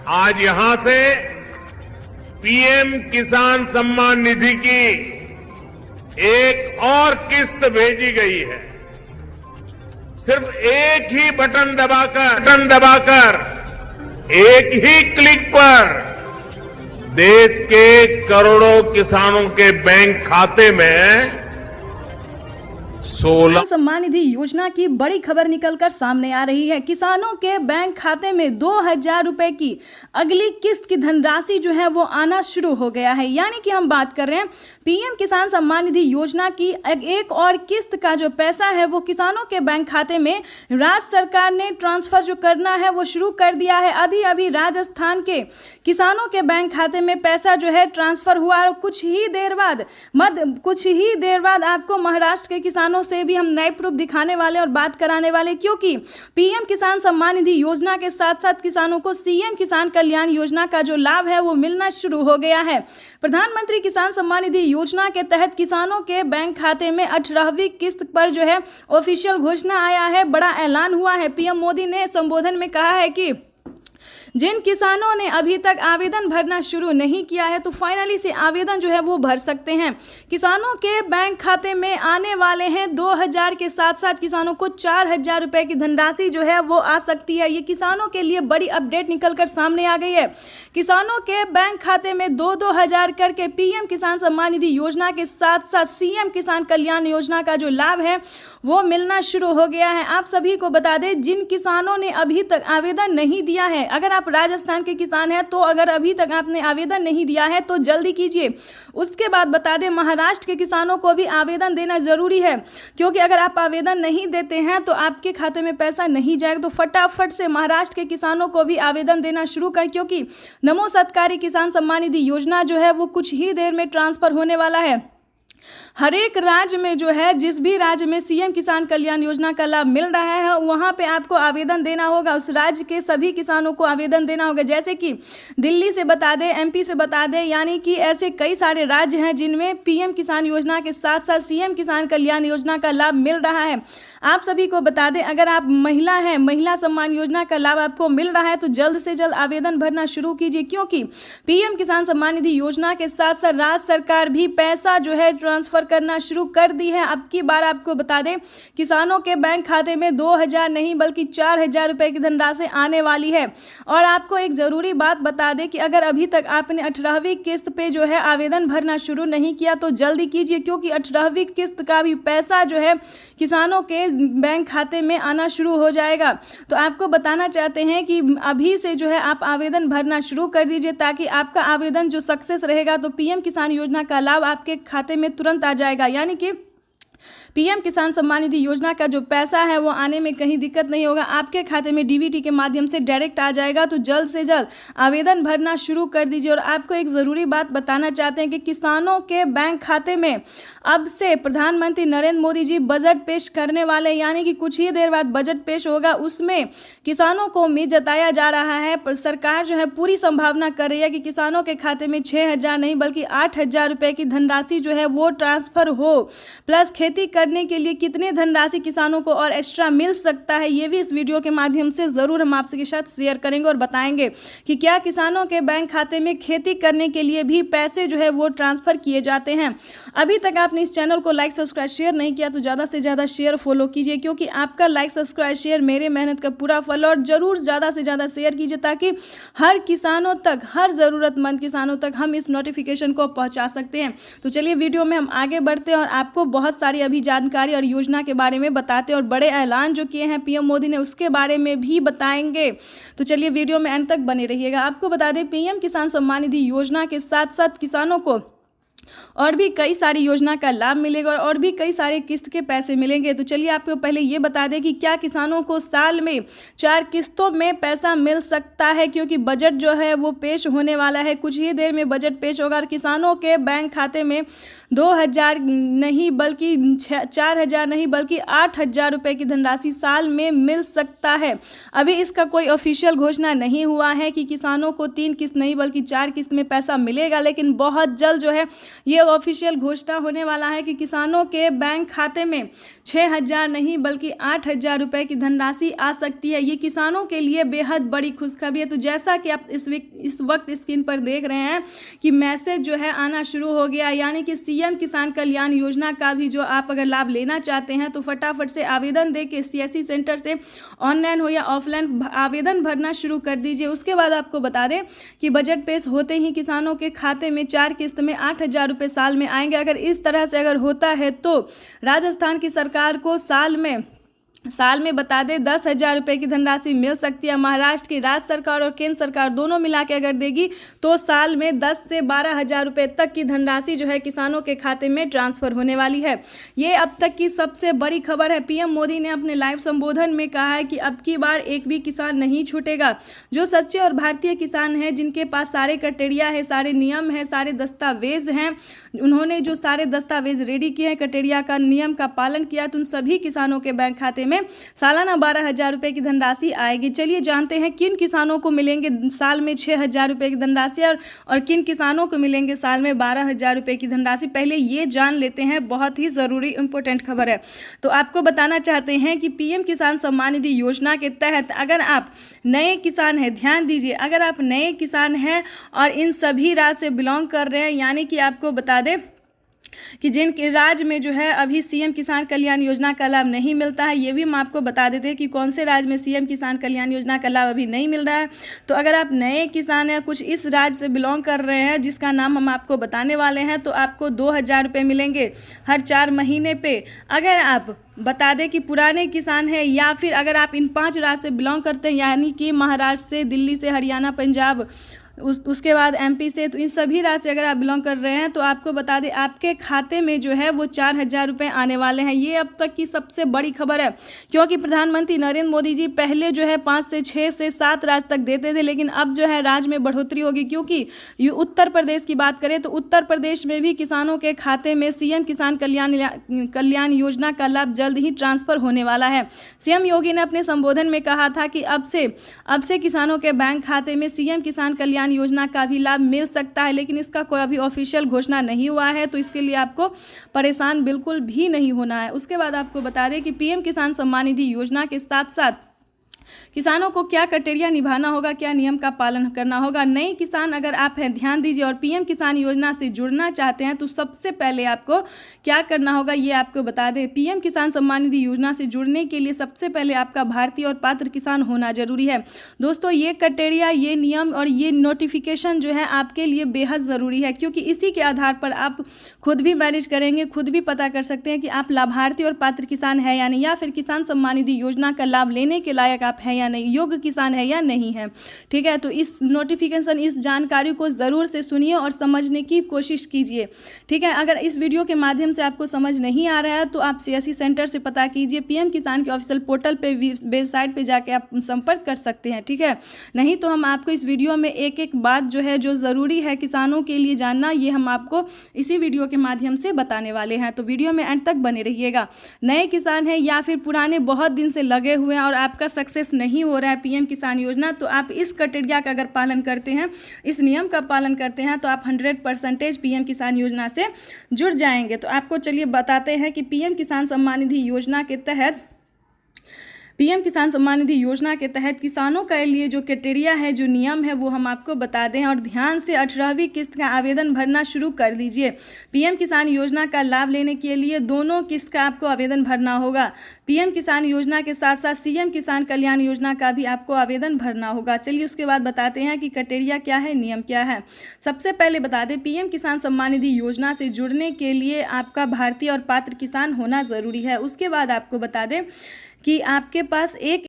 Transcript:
आज यहां से पीएम किसान सम्मान निधि की एक और किस्त भेजी गई है। सिर्फ एक ही बटन दबाकर एक ही क्लिक पर देश के करोड़ों किसानों के बैंक खाते में 16 सम्मान निधि योजना की बड़ी खबर निकलकर सामने आ रही है। किसानों के बैंक खाते में 2,000 रुपए की अगली किस्त की धनराशि जो है वो आना शुरू हो गया है। यानी कि हम बात कर रहे हैं पीएम किसान सम्मान निधि योजना की एक और किस्त का जो पैसा है वो किसानों के बैंक खाते में राज्य सरकार ने ट्रांसफर जो करना है वो शुरू कर दिया है। अभी अभी राजस्थान के किसानों के बैंक खाते में पैसा जो है ट्रांसफर हुआ और कुछ ही देर बाद आपको महाराष्ट्र के किसानों से भी हम नए प्रूफ दिखाने वाले और बात कराने वाले, क्योंकि पीएम किसान सम्मान निधि योजना के साथ साथ किसानों को सीएम किसान कल्याण योजना का जो लाभ है वो मिलना शुरू हो गया है। प्रधानमंत्री किसान सम्मान निधि योजना के तहत किसानों के बैंक खाते में 18वीं किस्त पर जो है ऑफिशियल घोषणा आया है, बड़ा ऐलान हुआ है। पीएम मोदी ने संबोधन में कहा है कि जिन किसानों ने अभी तक आवेदन भरना शुरू नहीं किया है तो फाइनली से आवेदन जो है वो भर सकते हैं। किसानों के बैंक खाते में आने वाले हैं 2,000 के साथ साथ किसानों को 4,000 रुपए की धनराशि जो है वो आ सकती है। ये किसानों के लिए बड़ी अपडेट निकलकर सामने आ गई है। किसानों के बैंक खाते में 2,000 करके पीएम किसान सम्मान निधि योजना के साथ साथ सीएम किसान कल्याण योजना का जो लाभ है वो मिलना शुरू हो गया है। आप सभी को बता दें, जिन किसानों ने अभी तक आवेदन नहीं दिया है, अगर आप राजस्थान के किसान हैं तो अगर अभी तक आपने आवेदन नहीं दिया है तो जल्दी कीजिए। उसके बाद बता दें, महाराष्ट्र के किसानों को भी आवेदन देना जरूरी है, क्योंकि अगर आप आवेदन नहीं देते हैं तो आपके खाते में पैसा नहीं जाएगा। तो फटाफट से महाराष्ट्र के किसानों को भी आवेदन देना शुरू कर, क्योंकि नमो सत्कारी किसान सम्मान निधि योजना जो है वो कुछ ही देर में ट्रांसफर होने वाला है। हर एक राज्य में जो है, जिस भी राज्य में सीएम किसान कल्याण योजना का लाभ मिल रहा है वहां पे आपको आवेदन देना होगा। उस राज्य के सभी किसानों को आवेदन देना होगा। जैसे कि दिल्ली से बता दें, एमपी से बता दें, यानी कि ऐसे कई सारे राज्य हैं जिनमें पीएम किसान योजना के साथ साथ सीएम किसान कल्याण योजना का लाभ मिल रहा है। आप सभी को बता दें, अगर आप महिला हैं, महिला सम्मान योजना का लाभ आपको मिल रहा है तो जल्द से जल्द आवेदन भरना शुरू कीजिए, क्योंकि पीएम किसान सम्मान निधि योजना के साथ साथ राज्य सरकार भी पैसा जो है ट्रांसफर करना शुरू कर दी है। अब की बार आपको बता दें, किसानों के बैंक खाते में 2,000 नहीं बल्कि 4,000 रुपए की धनराशि आने वाली है। और आपको एक जरूरी बात बता दें कि अगर अभी तक आपने 18वीं किस्त पे जो है आवेदन भरना शुरू नहीं किया तो जल्दी कीजिए, क्योंकि 18वीं किस्त का भी पैसा जो है किसानों के बैंक खाते में आना शुरू हो जाएगा। तो आपको बताना चाहते हैं कि अभी से जो है आप आवेदन भरना शुरू कर दीजिए, ताकि आपका आवेदन जो सक्सेस रहेगा तो पीएम किसान योजना का लाभ आपके खाते में तुरंत आ जाएगा। यानी कि पीएम किसान सम्मान निधि योजना का जो पैसा है वो आने में कहीं दिक्कत नहीं होगा, आपके खाते में डीबीटी के माध्यम से डायरेक्ट आ जाएगा। तो जल्द से जल्द आवेदन भरना शुरू कर दीजिए। और आपको एक ज़रूरी बात बताना चाहते हैं कि किसानों के बैंक खाते में अब से प्रधानमंत्री नरेंद्र मोदी जी बजट पेश करने वाले, यानी कि कुछ ही देर बाद बजट पेश होगा। उसमें किसानों को उम्मीद जताया जा रहा है, पर सरकार जो है पूरी संभावना कर रही है कि किसानों के खाते में 6,000 नहीं बल्कि 8,000 रुपये की धनराशि जो है वो ट्रांसफर हो। प्लस खेती करने के लिए कितने धनराशि किसानों को और एक्स्ट्रा मिल सकता है, ये भी इस वीडियो के माध्यम से ज़रूर हम आपके साथ शेयर करेंगे और बताएंगे कि क्या किसानों के बैंक खाते में खेती करने के लिए भी पैसे जो है वो ट्रांसफ़र किए जाते हैं। अभी तक आपने इस चैनल को लाइक सब्सक्राइब शेयर नहीं किया तो ज़्यादा से ज़्यादा शेयर फॉलो कीजिए, क्योंकि आपका लाइक सब्सक्राइब शेयर मेरे मेहनत का पूरा फल। और ज़रूर ज़्यादा से ज़्यादा शेयर कीजिए, ताकि हर किसानों तक, हर ज़रूरतमंद किसानों तक हम इस नोटिफिकेशन को पहुँचा सकते हैं। तो चलिए वीडियो में हम आगे बढ़ते हैं और आपको बहुत सारी अभी जानकारी और योजना के बारे में बताते हैं, और बड़े ऐलान जो किए हैं पीएम मोदी ने उसके बारे में भी बताएंगे। तो चलिए वीडियो में अंत तक बने रहिएगा। आपको बता दें, पीएम किसान सम्मान निधि योजना के साथ साथ किसानों को और भी कई सारी योजना का लाभ मिलेगा और भी कई सारे किस्त के पैसे मिलेंगे। तो चलिए आपको पहले ये बता दें कि क्या किसानों को साल में 4 किस्तों में पैसा मिल सकता है, क्योंकि बजट जो है वो पेश होने वाला है। कुछ ही देर में बजट पेश होगा और किसानों के बैंक खाते में 2,000 नहीं बल्कि 4,000 नहीं बल्कि 8,000 रुपये की धनराशि साल में मिल सकता है। अभी इसका कोई ऑफिशियल घोषणा नहीं हुआ है कि किसानों को 3 किस्त नहीं बल्कि 4 किस्त में पैसा मिलेगा, लेकिन बहुत जल्द जो है ये ऑफिशियल घोषणा होने वाला है कि किसानों के बैंक खाते में 6,000 नहीं बल्कि 8,000 रुपये की धनराशि आ सकती है। ये किसानों के लिए बेहद बड़ी खुशखबरी है। तो जैसा कि आप इस वक्त स्क्रीन पर देख रहे हैं कि मैसेज जो है आना शुरू हो गया, यानी कि सीएम किसान कल्याण योजना का भी जो आप अगर लाभ लेना चाहते हैं तो फटाफट से आवेदन दे के सीएससी सेंटर से ऑनलाइन हो या ऑफलाइन आवेदन भरना शुरू कर दीजिए। उसके बाद आपको बता दें कि बजट पेश होते ही किसानों के खाते में 4 किस्त में 8,000 रुपये साल में आएंगे। अगर इस तरह से अगर होता है तो राजस्थान की सरकार को साल में बता दें 10,000 रुपये की धनराशि मिल सकती है। महाराष्ट्र की राज्य सरकार और केंद्र सरकार दोनों मिला के अगर देगी तो साल में 10 से 12,000 रुपये तक की धनराशि जो है किसानों के खाते में ट्रांसफर होने वाली है। ये अब तक की सबसे बड़ी खबर है। पीएम मोदी ने अपने लाइव संबोधन में कहा है कि अब की बार एक भी किसान नहीं छूटेगा। जो सच्चे और भारतीय किसान हैं, जिनके पास सारे क्राइटेरिया है, सारे नियम है, सारे दस्तावेज हैं, उन्होंने जो सारे दस्तावेज रेडी किए हैं, क्राइटेरिया का नियम का पालन किया, तो उन सभी किसानों के बैंक खाते में सालाना 12,000 रुपये की धनराशि आएगी। चलिए जानते हैं किन किसानों को मिलेंगे साल में 6,000 रुपये की धनराशि और किन किसानों को मिलेंगे साल में 12,000 रुपये की धनराशि। पहले ये जान लेते हैं, बहुत ही ज़रूरी इंपॉर्टेंट खबर है। तो आपको बताना चाहते हैं कि पीएम किसान सम्मान निधि योजना के तहत अगर आप नए किसान हैं, ध्यान दीजिए, अगर आप नए किसान हैं और इन सभी राज्य से बिलोंग कर रहे हैं, यानी कि आपको बता दें कि जिन राज्य में जो है अभी सीएम किसान कल्याण योजना का लाभ नहीं मिलता है, ये भी हम आपको बता देते हैं कि कौन से राज्य में सीएम किसान कल्याण योजना का लाभ अभी नहीं मिल रहा है। तो अगर आप नए किसान हैं, कुछ इस राज्य से बिलोंग कर रहे हैं जिसका नाम हम आपको बताने वाले हैं, तो आपको 2,000 रुपये मिलेंगे हर 4 महीने पे। अगर आप बता दें कि पुराने किसान हैं या फिर अगर आप इन 5 राज्य से बिलोंग करते हैं, यानी कि महाराष्ट्र से, दिल्ली से, हरियाणा, पंजाब, उसके बाद एमपी से, तो इन सभी राज्य से अगर आप बिलोंग कर रहे हैं तो आपको बता दें आपके खाते में जो है वो 4,000 रुपये आने वाले हैं। ये अब तक की सबसे बड़ी खबर है, क्योंकि प्रधानमंत्री नरेंद्र मोदी जी पहले जो है 5 से 6 से 7 राज्य तक देते थे, लेकिन अब जो है राज्य में बढ़ोतरी होगी। क्योंकि ये उत्तर प्रदेश की बात करें तो उत्तर प्रदेश में भी किसानों के खाते में सीएम किसान कल्याण योजना का लाभ जल्द ही ट्रांसफर होने वाला है। सीएम योगी ने अपने संबोधन में कहा था कि अब से किसानों के बैंक खाते में सीएम किसान कल्याण योजना का भी लाभ मिल सकता है, लेकिन इसका कोई अभी ऑफिशियल घोषणा नहीं हुआ है, तो इसके लिए आपको परेशान बिल्कुल भी नहीं होना है। उसके बाद आपको बता दें कि पीएम किसान सम्मान निधि योजना के साथ साथ किसानों को क्या क्राइटेरिया निभाना होगा, क्या नियम का पालन करना होगा। नए किसान अगर आप हैं, ध्यान दीजिए, और पीएम किसान योजना से जुड़ना चाहते हैं तो सबसे पहले आपको क्या करना होगा ये आपको बता दें। पीएम किसान सम्मान निधि योजना से जुड़ने के लिए सबसे पहले आपका भारतीय और पात्र किसान होना जरूरी है। दोस्तों, ये क्राइटेरिया, ये नियम और ये नोटिफिकेशन जो है आपके लिए बेहद ज़रूरी है, क्योंकि इसी के आधार पर आप खुद भी मैनेज करेंगे, खुद भी पता कर सकते हैं कि आप लाभार्थी और पात्र किसान है या नहीं, या फिर किसान सम्मान निधि योजना का लाभ लेने के लायक आप हैं या नहीं, योग्य किसान है या नहीं है। ठीक है, तो इस नोटिफिकेशन, इस जानकारी को ज़रूर से सुनिए और समझने की कोशिश कीजिए। ठीक है, अगर इस वीडियो के माध्यम से आपको समझ नहीं आ रहा है तो आप सीएससी सेंटर से पता कीजिए, पीएम किसान के ऑफिशियल पोर्टल पे, वेबसाइट पे जाके आप संपर्क कर सकते हैं। ठीक है, नहीं तो हम आपको इस वीडियो में एक एक बात जो है, जो ज़रूरी है किसानों के लिए जानना, ये हम आपको इसी वीडियो के माध्यम से बताने वाले हैं। तो वीडियो में एंड तक बने रहिएगा। नए किसान हैं या फिर पुराने बहुत दिन से लगे हुए हैं और आपका सक्सेस नहीं हो रहा है पीएम किसान योजना, तो आप इस क्राइटेरिया का अगर पालन करते हैं, इस नियम का पालन करते हैं, तो आप 100% पीएम किसान योजना से जुड़ जाएंगे। तो आपको चलिए बताते हैं कि पीएम किसान सम्मान निधि योजना के तहत किसानों के लिए जो क्राइटेरिया है, जो नियम है, वो हम आपको बता दें। और ध्यान से 18वीं किस्त का आवेदन भरना शुरू कर दीजिए। पीएम किसान योजना का लाभ लेने के लिए दोनों किस्त का आपको आवेदन भरना होगा। पीएम किसान योजना के साथ साथ सीएम किसान कल्याण योजना का भी आपको आवेदन भरना होगा। चलिए उसके बाद बताते हैं कि क्राइटेरिया क्या है, नियम क्या है। सबसे पहले बता दें, पीएम किसान सम्मान निधि योजना से जुड़ने के लिए आपका भारतीय और पात्र किसान होना ज़रूरी है। उसके बाद आपको बता दें कि आपके पास एक